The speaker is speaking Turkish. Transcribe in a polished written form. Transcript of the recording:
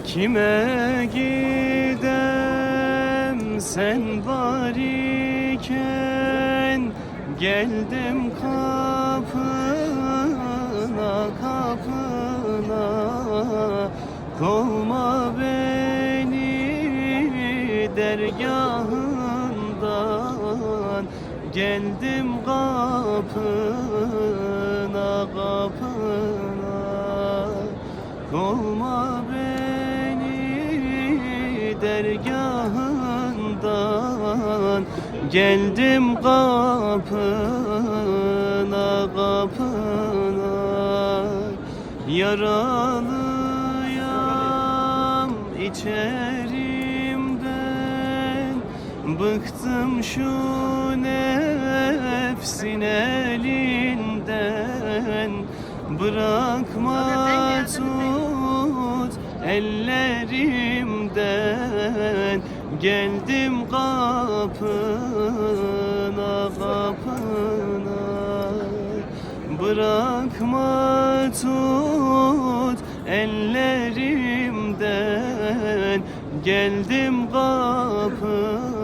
Kime gidem sen var iken, geldim kapına kapına. Kovma beni dergahından, geldim kapına kapına. Kovma beni dergahından, geldim kapına kapına. Yaralıyam içerimden, bıktım şu nefsin elinden. Bırakma tut ellerimden, geldim kapına kapına. Bırakma tut ellerimden, geldim kapına.